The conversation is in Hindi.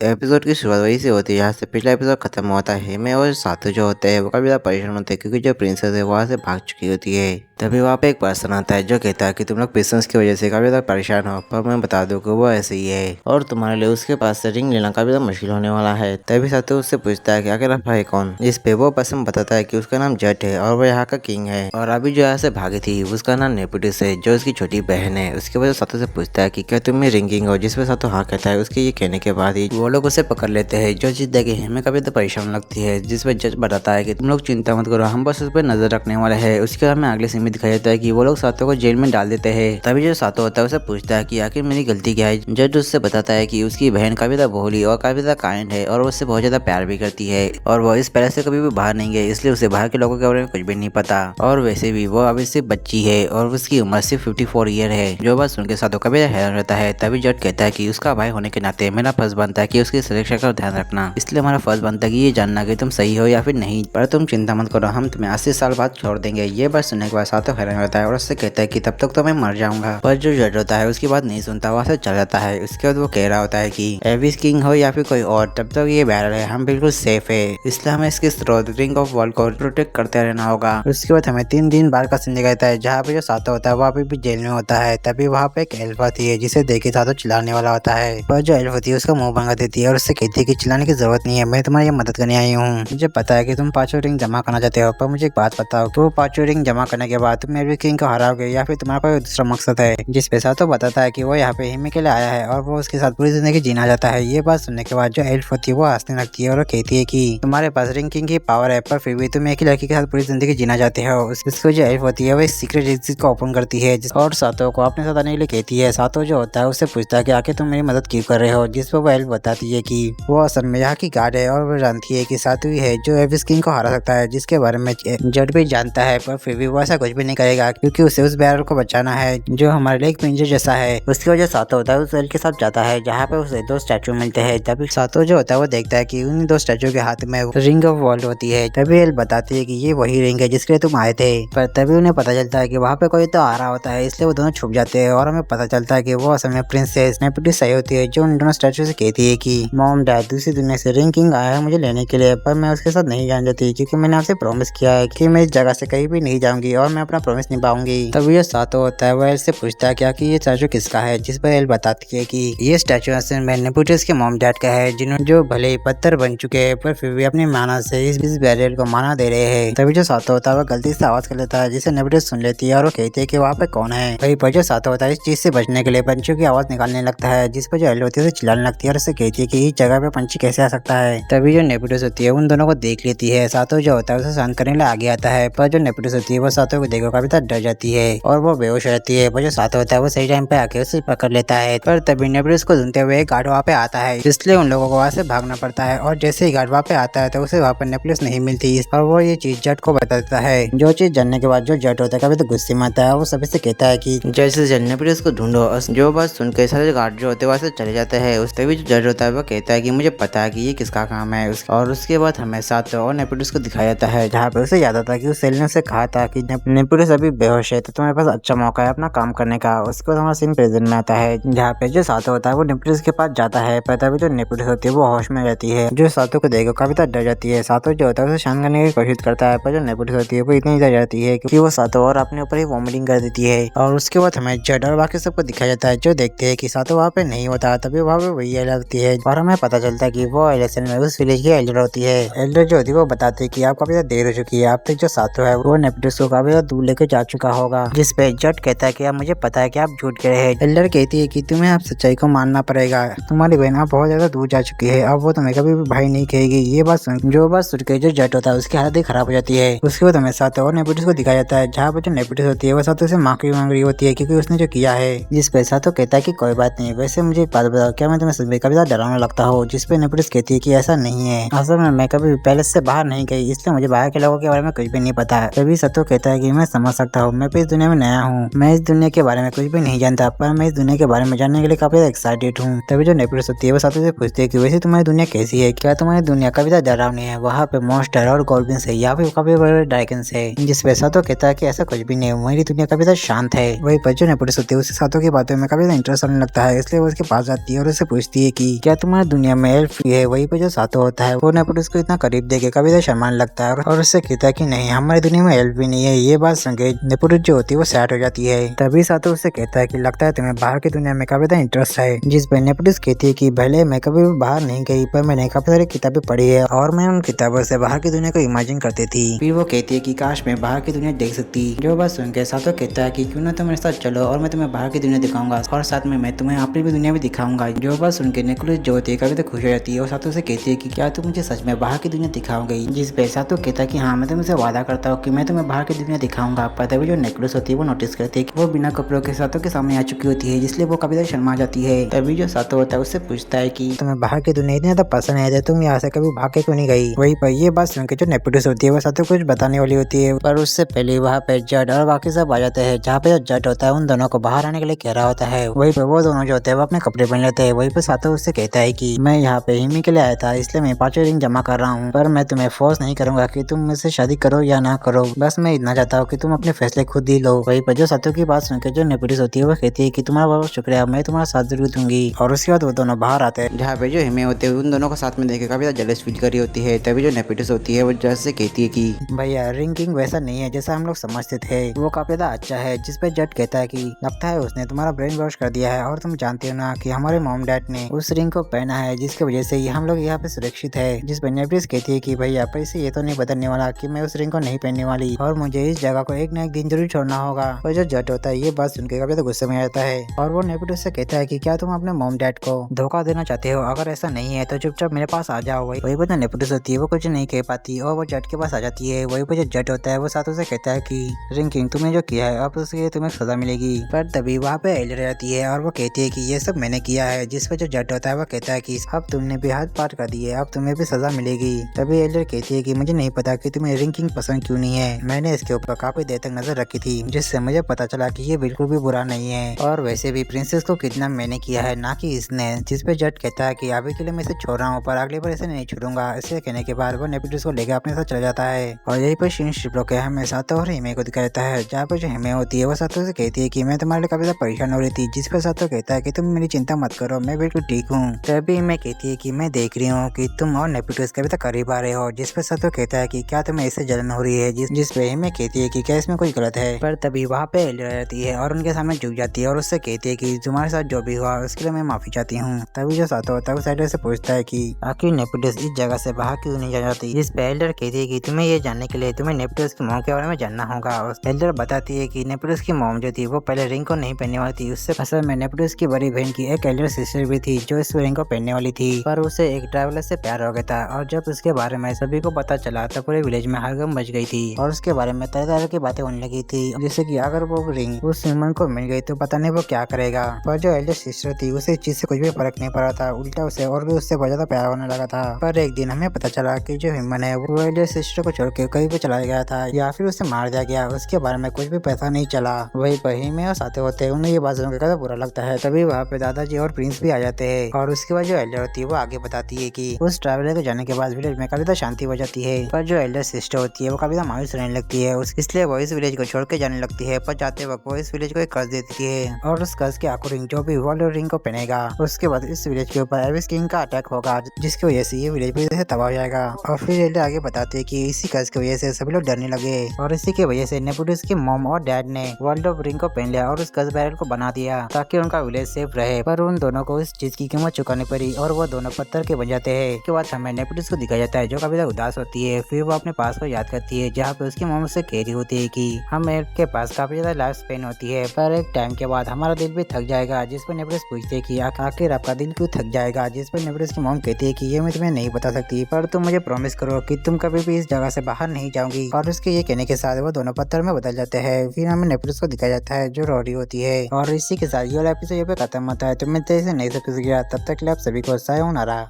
एपिसोड की शुरुआत वहीं से होती है जहाँ से पिछला एपिसोड खत्म हुआ था। हेमे और साथू जो होते हैं वो काफी ज्यादा परेशान होते हैं क्योंकि जो प्रिंसेस है वहाँ से भाग चुकी होती है। तभी वहाँ पे एक पर्सन आता है जो कहता है कि तुम लोग प्रिंसेस की वजह से काफी ज्यादा परेशान हो, पर मैं बता दूं कि वो ऐसे ही है और तुम्हारे लिए उसके पास से रिंग लेना काफी ज्यादा मुश्किल होने वाला है। तभी साथू उससे पूछता है कि आखिर आप है कौन, जिस पे वो पर्सन बताता है कि उसका नाम जट है और वो यहाँ का किंग है और अभी जो यहाँ से भागी थी उसका नाम नेपोटिस है जो उसकी छोटी बहन है। उसके बाद साथू से पूछता है कि क्या तुम मेरी रिंगिंग हो, जिसपे साथू हाँ कहता है। उसके ये कहने के बाद ही वो लोग उसे पकड़ लेते हैं। जो चीज देखे हमें कभी तो परेशान लगती है, जिसपे जज बताता है कि तुम लोग चिंता मत करो, हम बस उस पर नजर रखने वाले हैं। उसके बाद में अगले सीन में दिखाया जाता है कि वो लोग सातों को जेल में डाल देते हैं। तभी जो सातों होता है उसे पूछता है कि आखिर मेरी गलती क्या है। जज उससे बताता है कि उसकी बहन काफी ज्यादा भोली और काफी ज्यादा काइंड है और वो उससे बहुत ज्यादा प्यार भी करती है और वो इस पैलेस से कभी भी बाहर नहीं गई, इसलिए उसे बाहर के लोगों के बारे में कुछ भी नहीं पता। और वैसे भी वो अभी सिर्फ बच्ची है और उसकी उम्र सिर्फ 54 ईयर है। जो बात सुनकर सातों कभी हैरान रहता है। तभी जज कहता है कि उसका भाई होने के नाते मेरा फर्ज बनता है कि उसकी सुरक्षा का ध्यान रखना, इसलिए हमारा फर्ज बनता है कि ये जानना कि तुम सही हो या फिर नहीं। पर तुम चिंता मत करो, हम तुम्हें 80 साल बाद छोड़ देंगे। ये बात सुनने के बाद सातों हैरान होता है और उससे कहता है कि तब तक तो मैं मर जाऊंगा। पर जो जज होता है उसकी बात नहीं सुनता, वहाँ से चल जाता है। उसके बाद वो कह रहा होता है कि एविस किंग हो या फिर कोई और, तब तक ये बैरल है, हम बिल्कुल सेफ है, इसलिए हमें इसके स्रोत रिंग ऑफ वॉल को प्रोटेक्ट करते रहना होगा। उसके बाद हमें 3 दिन बाद का सीन दिखाता है जहाँ पे जो सातों होता है वहाँ पे भी जेल में होता है। तभी वहाँ पे एक एल्फ आती है जिसे देखे सातों चिल्लाने वाला होता है, पर जो एल्फ होती है उसका मुंह भंगा देती है और उससे कहती है कि चिल्लाने की जरूरत नहीं है, मैं तुम्हारी मदद करने आई हूँ। मुझे पता है कि तुम 5 रिंग जमा करना चाहते हो, पर मुझे एक बात बताओ, तो 5 रिंग जमा करने के बाद तुम एविस किंग को हराओगे या फिर तुम्हारा कोई दूसरा मकसद है। जिस पे सातों बताता है कि वो यहाँ पे हिमे के लिए आया है और वो उसके साथ पूरी जिंदगी जीना चाहता है। ये बात सुनने के बाद जो एल्फ होती है वो हंसने लगती है और कहती है कि तुम्हारे पास रिंग किंग की पावर है, पर फिर भी तुम एक ही लड़की के साथ पूरी जिंदगी जीना चाहते हो। उसको जो एल्फ होती है वो सीक्रेट एग्जिट को ओपन करती है और सातों को अपने साथ आने के लिए कहती है। सातों जो होता है उससे पूछता है कि आखिर तुम मेरी मदद क्यों कर रहे हो, जिस पर वो एल्फ बताती है कि वो असल में यहाँ की गार्ड है और वो जानती है कि सातों ही है जो एविस किंग को हरा सकता है, जिसके बारे में जड भी जानता है। पर फिर भी वो ऐसा कुछ भी नहीं करेगा क्योंकि उसे उस बैरल को बचाना है जो हमारे लिए एक पिंजरे जैसा है। उसकी वजह सातों होता है उस एल्फ के साथ जाता है जहाँ पे उसे 2 स्टैचू मिलते हैं। तभी सातों जो होता है वो देखता है कि उन 2 स्टैचू के हाथ में रिंग ऑफ वॉल होती है। तभी एल्फ बताती है कि ये वही रिंग है जिसके लिए तुम आए थे। पर तभी उन्हें पता चलता है कि वहाँ पे कोई तो आ रहा होता है, इसलिए वो दोनों छुप जाते हैं और हमें पता चलता है कि वो असल में प्रिंसेस नेपोटिस सही होती है जो उन दोनों स्टैचू से कहती है कि मॉम डैड दूसरी दुनिया से रिंग किंग आया है मुझे लेने के लिए, पर मैं उसके साथ नहीं जान देती क्योंकि मैंने आपसे प्रॉमिस किया है कि मैं इस जगह से कहीं भी नहीं जाऊंगी और मैं अपना प्रॉमिस निभाऊंगी। तभी ये सातों होता है वो एल से पूछता है कि ये स्टैचू किसका है, जिस पर एल बताती है कि ये स्टैचू असल में नेपोटिस के मॉम डैड का है, जिन्होंने जो भले ही पत्थर बन चुके हैं पर फिर भी अपनी माना से इस बैरियर को माना दे रहे हैं। तभी जो सातों होता है वो गलती से आवाज कर लेता है जिसे नेपोटिस सुन लेती है और वो कहती है कि वहाँ पे कौन है। वही पर जो सातों होता है इस चीज से बचने के लिए पंछियों की आवाज निकालने लगता है, जिस पर जो एल होती है चिल्लाने लगती है और उससे कहती है कि इस जगह पे पंछी कैसे आ सकता है। तभी जो नेपोटिस होती है उन दोनों को देख लेती है। सातों जो होता है उसे शांत करने के लिए आगे आता है, पर जो नेपोटिस होती है वो सातों को देखकर काफी डर जाती है और वो बेहोश रहती है। पर जो सातों होता है वो सही टाइम पे आके उसे पकड़ लेता है। पर तभी नेपोटिस को ढूंढते हुए गार्ड वहाँ पे आता है, इसलिए उन लोगों को वहाँ से भागना पड़ता है। और जैसे ही गार्ड वहाँ पे आता है तो उसे वहाँ पर नेपोटिस नहीं मिलती और वो ये चीज जट को बता देता है। जो चीज जानने के बाद जो जट होता है कभी तो गुस्से में आता है, वो सभी से कहता है कि जैसे जट नेपोटिस को ढूंढो। जो बात सुनकर सारे गार्ड जो होते हैं वहाँ से चले जाते हैं। उस तभी जो जज होता है वो कहता है कि मुझे पता है कि ये किसका काम है। और उसके बाद हमें सातों और नेपोटिस को दिखाया जाता है जहाँ पे उसे याद आता है कि उस सेल ने उसे कहा था कि नेपोटिस अभी बेहोश है तो तुम्हारे पास अच्छा मौका है अपना काम करने का। उसके बाद हमारा सीन प्रेजेंट में आता है जहाँ पे जो सातों होता है वो नेपोटिस के पास जाता है, पर तभी जो नेपोटिस होती है वो होश में रहती है। जो सातों को देखकर काफी डर जाती है। सातों जो होता है उसे शांत करने की कोशिश करता है, पर जो नेपोटिस होती है वो इतनी डर जाती है कि वो सातों और अपने ऊपर ही वॉमिटिंग कर देती है। और उसके बाद हमें जड और बाकी सबको दिखाया जाता है जो देखते हैं कि सातों वहाँ पे नहीं होता। तभी वहाँ पे वही एल्डर होती है और हमें पता चलता है कि वो एलिसन में उस विलेज की एल्डर होती है। एल्डर जो होती है वो बताती है कि आप काफी देर हो चुकी है, आप तक जो सातों है वो नेपोटिस को काफी दूर लेकर जा चुका होगा। जिस पे जट कहता है कि आप मुझे पता है कि आप झूठ कह रहे हैं। एल्डर कहती है कि तुम्हें आप सच्चाई को मानना पड़ेगा, तुम्हारी बहन आप बहुत ज्यादा दूर जा चुकी है, अब वो तुम्हें कभी भी भाई नहीं कहेगी। ये बात सुन के जो जट होता है उसकी हालत ही खराब हो जाती है। उसके बाद हमें सातों और नेपोटिस को दिखाया जाता है जहाँ पर जो नेपोटिस होती है वो सातों से माफी मांग रही होती है क्योंकि उसने जो किया है। जिस पे सातों कहता है कि कोई बात नहीं, वैसे मुझे एक बात बताओ, क्या मैं तुम्हें सच में कभी ज्यादा डरावना लगता हूँ। जिस पे नेपोटिस कहती है कि ऐसा नहीं है, असल में मैं कभी पैलेस से बाहर नहीं गई, इसलिए मुझे बाहर के लोगों के बारे में कुछ भी नहीं पता। तभी सातों कहता है कि मैं समझ सकता हूँ, मैं इस दुनिया में नया हूँ, मैं इस दुनिया के बारे में कुछ भी नहीं जानता, पर मैं इस दुनिया के बारे में जानने के लिए काफी एक्साइटेड हूँ। तभी जो नेपोटिस होती है वो सातों से पूछती है कि वैसे तुम्हारी दुनिया कैसी है, क्या तुम्हारी दुनिया काफी ज्यादा डरावनी है, वहाँ पे मॉन्स्टर और गोल्बिन्स है या फिर काफी बड़े ड्रैगन्स है। जिस पे सातों कहता है कि ऐसा कुछ भी नहीं, मेरी दुनिया काफी ज्यादा शांत है। वही पर जो नेपोटिस होती है उसे सातों की बातों में काफी इंटरेस्ट होने लगता है, इसलिए वो उसके पास जाती है और उससे पूछती है कि क्या तुम्हारी दुनिया में एल्फ भी है। वहीं पे जो सातो होता है वो नेपोटिस को इतना करीब देखे कभी तो शर्मान लगता है और उससे कहता है कि नहीं, हमारी दुनिया में एल्फ भी नहीं है। ये बात सुन के नेपोटिस जो होती है वो सैड हो जाती है। तभी सातो उससे कहता है कि लगता है तुम्हें बाहर की दुनिया में काफी इंटरेस्ट है। जिस पर नेपोटिस कहती है कि भले मैं कभी भी बाहर नहीं गई पर मैंने काफी सारी किताबें पढ़ी है और मैं उन किताबों से बाहर की दुनिया को इमेजिन करती थी। फिर वो कहती है कि काश मैं बाहर की दुनिया देख सकती। जो बात सुन के सातो कहता है कि क्यों ना तुम मेरे साथ चलो और मैं तुम्हें बाहर की दुनिया दिखाऊंगा और साथ में मैं तुम्हें अपनी भी दुनिया भी दिखाऊंगा। जो बात सुन के नेपोटिस जो होती है कभी तो खुश हो जाती है और सातो से कहती है कि क्या तुम मुझे सच में बाहर की दुनिया दिखाओगे। जिस पे सातो कहता है कि हाँ, मैं तुमसे वादा करता हूँ कि मैं तुम्हें बाहर की दुनिया दिखाऊंगा। पर तभी जो नेकलेस होती है वो नोटिस करती है कि वो बिना कपड़ों के सातो के सामने आ चुकी होती है, जिसलिए वो कभी शर्मा जाती है। तभी जो सातो होता है उससे पूछता है कि तुम्हें बाहर की दुनिया इतनी ज्यादा पसंद है, तुम यहाँ से कभी भाग के क्यों नहीं गई। वही पर ये बात सुनकर जो नेपोटिस होती है वो सातो कुछ बताने वाली होती है, पर उससे पहले वहाँ पे जट और बाकी सब आ जाते हैं। जहाँ पे जट होता है उन दोनों को बाहर आने के लिए कह रहा होता है। वही पे वो दोनों जो होते हैं वो अपने कपड़े पहन लेते हैं। वही पे सातो उससे कहता है कि मैं यहाँ पे हिमी के लिए आया था, इसलिए मैं 5 रिंग जमा कर रहा हूँ, पर मैं तुम्हें फोर्स नहीं करूंगा कि तुम मुझसे शादी करो या ना करो। बस मैं इतना चाहता हूँ कि तुम अपने फैसले खुद ही लो। वही पर जो सातो की बात सुनकर जो नेपोटिस होती है वो कहती है कि तुम्हारा बहुत शुक्रिया, मैं तुम्हारा साथ जरूर दूंगी। और उसके बाद वो दोनों बाहर आते हैं। जहाँ पे जो हिमे होते हैं उन दोनों को साथ में देखे काफी जेलस फील करी होती है। तभी जो नेपोटिस होती है वो जज से कहती है कि भैया रिंग किंग वैसा नहीं है जैसा हम लोग समझते थे, वो काफी ज्यादा अच्छा है। जिस पे जट कहता है कि लगता है उसने तुम्हारा ब्रेन वॉश कर दिया है और तुम जानते हो ना कि हमारे मॉम डैड ने उस रिंग को पहना है जिसकी वजह से ही हम लोग यहाँ पे सुरक्षित है। जिस पर नेपोटिस कहती है कि भैया पर इसे ये तो नहीं बदलने वाला कि मैं उस रिंग को नहीं पहनने वाली और मुझे इस जगह को एक न एक दिन जरूर छोड़ना होगा। और जो जट होता है ये बात सुनकर काफी गुस्से में आता है और वो नेपोटिस से कहता है कि क्या तुम अपने मॉम डैड को धोखा देना चाहते हो, अगर ऐसा नहीं है तो चुपचाप मेरे पास आ जाओ। वही पर नेपोटिस होती है वो कुछ नहीं कह पाती और वो जट के पास आ जाती है। वही पर जो जट होता है वो साथों से कहता है कि रिंग किंग तुमने जो किया है अब उसके लिए तुम्हें सजा मिलेगी। पर तभी वहाँ पे एलियर रहती है और वो कहती है कि ये सब मैंने किया है। जिस पर जो जट होता है वो कहता है कि अब तुमने भी हाथ पार कर दिए, अब तुम्हें भी सजा मिलेगी। तभी एलियर कहती है कि मुझे नहीं पता कि तुम्हें रिंग किंग पसंद क्यों नहीं है, मैंने इसके ऊपर काफी देर तक नजर रखी थी जिससे मुझे पता चला कि ये बिल्कुल भी बुरा नहीं है और वैसे भी प्रिंसेस को किडनैप मैंने किया है ना कि इसने। जिस पे जट कहता है कि अभी के लिए मैं इसे छोड़ रहा हूँ पर अगली बार इसे नहीं छोड़ूंगा। इसे कहने के बाद वो नेपोटिस को लेकर अपने साथ चला जाता है और यही पर सीन शिप लोग हमें सातो और हिमे को दिखाया जाता है। जहाँ पे जो हिमे होती है वो सातो से कहती है कि मैं तुम्हारे लिए काफी ज्यादा परेशान हो रही थी। जिस पर सातो कहता है कि तुम मेरी चिंता मत करो, मैं बिल्कुल ठीक हूँ। तभी मैं कहती है कि मैं देख रही हूँ कि तुम और नेपोटिस कभी तक करीब आ रहे हो। जिस पर सातो कहता है कि क्या तुम्हें इससे जलन हो रही है। जिस पे हिमे कहती है कि क्या इसमें कोई गलत है। पर तभी वहाँ पे एलियर रहती है और उनके सामने झुक जाती है और उससे कहती है कि तुम्हारे साथ जो भी हुआ उसके लिए मैं माफी चाहती हूँ। तभी जो सातो होता है उस एलियर से पूछता है कि आखिर नेपोटिस इस जगह से बाहर क्यों नहीं जाना चाहती। जिस पे एलियर कहती है कि तुम्हें ये जानने के लिए तुम्हें नेपोटिस की मॉम के बारे में जानना होगा। एलियर बताती है कि नेपोटिस की मॉम जो थी वो पहले रिंग को नहीं पहनने वाली थी। उससे असल में नेपोटिस की बड़ी बहन की एक एलियर सिस्टर भी थी जो इस रिंग को पहनने वाली थी, पर उसे एक ट्रैवलर से प्यार हो गया था और जब उसके बारे में सभी को पता चला तो पूरे विलेज में हड़कंप मच गई थी और उसके बारे में तरह तरह की बातें होने लगी थी, जैसे कि अगर वो रिंग उस ह्यूमन को मिल गई तो पता नहीं वो क्या करेगा। पर जो एल्डर सिस्टर थी उसे इस चीज से कुछ भी फर्क नहीं पड़ा था, उल्टा उसे और भी उससे बहुत ज्यादा प्यार होने लगा था। पर एक दिन हमें पता चला कि जो ह्यूमन है वो एल्डर सिस्टर को छोड़ के कहीं पे चला गया था या फिर उसे मार दिया गया, उसके बारे में कुछ भी पता नहीं चला। वही पर में और साथे होते हैं उन्हें ये बात सुनकर काफी बुरा लगता है। तभी वहाँ पे दादाजी और प्रिंस भी आ जाते हैं और उसके बाद जो एल्डर होती है वो आगे बताती है कि उस ट्रैवलर के जाने के बाद विलेज में काफी ज्यादा शांति हो जाती है। पर जो एल्डर सिस्टर होती है वो काफी ज्यादा मायूस रहने लगती है, इसलिए वो इस विलेज को छोड़ के जाने लगती है। पर जाते वक्त वो इस विलेज को एक कर्ज देती है और उस कर्ज के अकॉर्डिंग जो भी वर्ल्ड रिंग को पहनेगा उसके बाद इस विलेज के ऊपर एविस किंग का अटैक होगा, जिसकी वजह से ये विलेज पूरी तरह से तबाह हो जाएगा। और फिर एल्डर आगे बताते हैं कि इसी कर्ज की वजह से सभी लोग डरने लगे और इसी की वजह से नेपोटिस की मॉम और डैड ने वर्ल्ड ऑफ रिंग को पहन लिया और उस कर्ज बैरल को बना दिया ताकि उनका विलेज सेफ रहे। पर उन दोनों को इस चीज की कीमत चुकानी पड़ी और वो दोनों पत्थर के बन जाते हैं। उसके बाद हमें नेपोटिस को दिखाया जाता है जो काफी उदास होती है। फिर वो अपने पास को याद करती है जहाँ पे उसकी मॉम से कह रही होती है कि हमें के पास काफी ज्यादा लाइफ स्पेन होती है पर एक टाइम के बाद हमारा दिल भी थक जाएगा। जिस पर नेपोटिस पूछते है कि आखिर आपका दिल क्यों थक जाएगा। जिस पर नेपोटिस की मॉम कहती है कि ये मैं तुम्हें नहीं बता सकती पर तुम मुझे प्रॉमिस करो कि तुम कभी भी इस जगह से बाहर नहीं जाओगी। और उसके ये कहने के साथ वो दोनों पत्थर में बदल जाते हैं। फिर हमें नेपोटिस को दिखाया जाता है जो रो रही होती है और इसी के साथ ये एपिसोड पे खत्म होता है। तो मिलते हैं नए एपिसोड, तब तक के लिए आप सभी को सायोनारा।